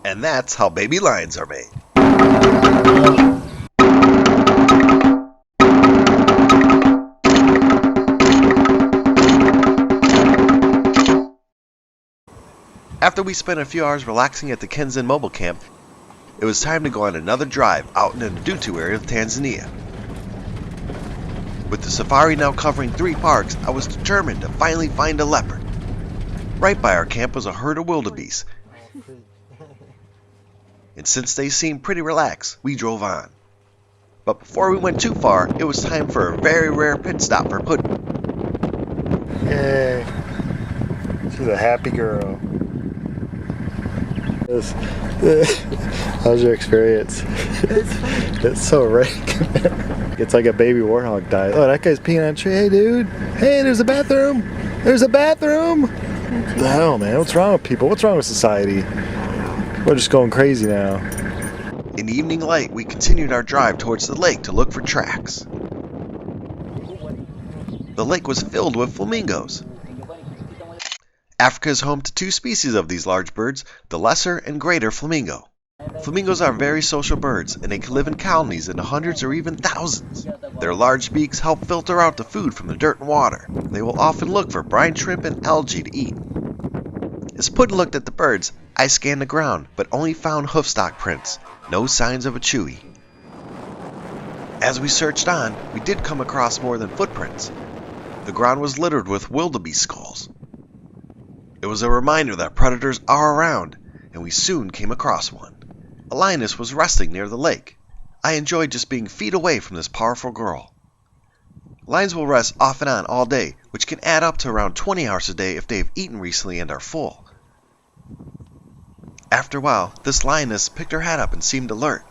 And that's how baby lions are made. After we spent a few hours relaxing at the Kenzen mobile camp, it was time to go on another drive out in the Ndutu area of Tanzania. With the safari now covering 3 parks, I was determined to finally find a leopard. Right by our camp was a herd of wildebeest, and since they seemed pretty relaxed, we drove on. But before we went too far, it was time for a very rare pit stop for Puddin'. Yay. She's a happy girl. How's your experience? It's so rank. It's like a baby warthog died. Oh, that guy's peeing on a tree. Hey, dude. Hey, there's a bathroom. There's a bathroom. What the hell, man? What's wrong with people? What's wrong with society? We're just going crazy now. In the evening light, we continued our drive towards the lake to look for tracks. The lake was filled with flamingos. Africa is home to 2 species of these large birds, the lesser and greater flamingo. Flamingos are very social birds, and they can live in colonies in the hundreds or even thousands. Their large beaks help filter out the food from the dirt and water. They will often look for brine shrimp and algae to eat. As Puddin' looked at the birds, I scanned the ground, but only found hoofstock prints, no signs of a chewy. As we searched on, we did come across more than footprints. The ground was littered with wildebeest skulls. It was a reminder that predators are around, and we soon came across one. A lioness was resting near the lake. I enjoyed just being feet away from this powerful girl. Lions will rest off and on all day, which can add up to around 20 hours a day if they have eaten recently and are full. After a while, this lioness picked her head up and seemed alert.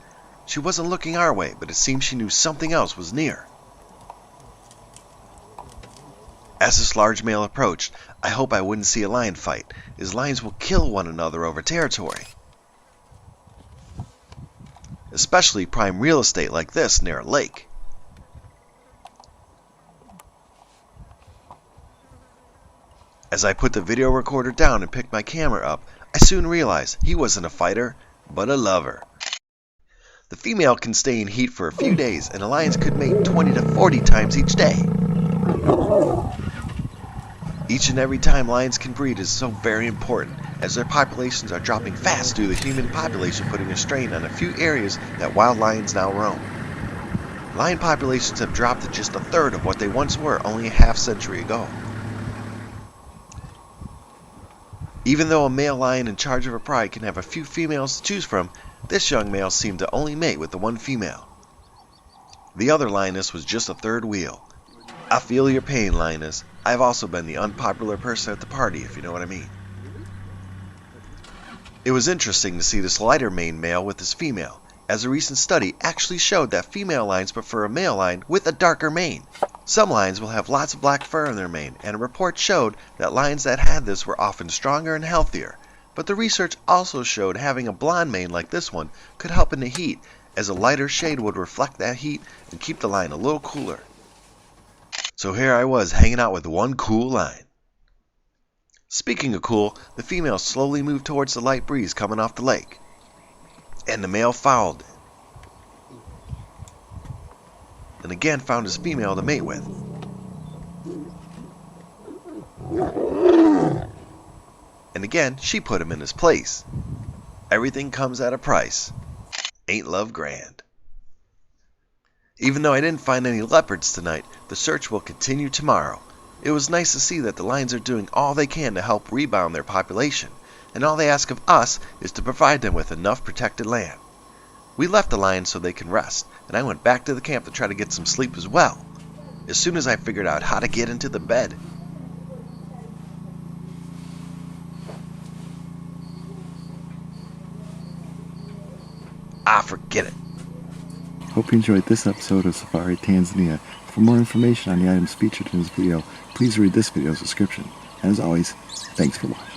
She wasn't looking our way, but it seemed she knew something else was near. As this large male approached, I hope I wouldn't see a lion fight, as lions will kill one another over territory. Especially prime real estate like this near a lake. As I put the video recorder down and picked my camera up, I soon realized he wasn't a fighter, but a lover. The female can stay in heat for a few days, and the lions could mate 20 to 40 times each day. Each and every time lions can breed is so very important, as their populations are dropping fast due to the human population putting a strain on a few areas that wild lions now roam. Lion populations have dropped to just a third of what they once were only a half-century ago. Even though a male lion in charge of a pride can have a few females to choose from, this young male seemed to only mate with the one female. The other lioness was just a third wheel. I feel your pain, lioness. I've also been the unpopular person at the party, if you know what I mean. It was interesting to see this lighter maned male with his female, as a recent study actually showed that female lions prefer a male lion with a darker mane. Some lions will have lots of black fur in their mane, and a report showed that lions that had this were often stronger and healthier. But the research also showed having a blonde mane like this one could help in the heat, as a lighter shade would reflect that heat and keep the lion a little cooler. So here I was hanging out with one cool lion. Speaking of cool, the female slowly moved towards the light breeze coming off the lake, and the male followed it, and again found his female to mate with. And again, she put him in his place. Everything comes at a price. Ain't love grand? Even though I didn't find any leopards tonight, the search will continue tomorrow. It was nice to see that the lions are doing all they can to help rebound their population, and all they ask of us is to provide them with enough protected land. We left the lions so they can rest, and I went back to the camp to try to get some sleep as well, as soon as I figured out how to get into the bed. Forget it. Hope you enjoyed this episode of Safari Tanzania. For more information on the items featured in this video, please read this video's description. And as always, thanks for watching.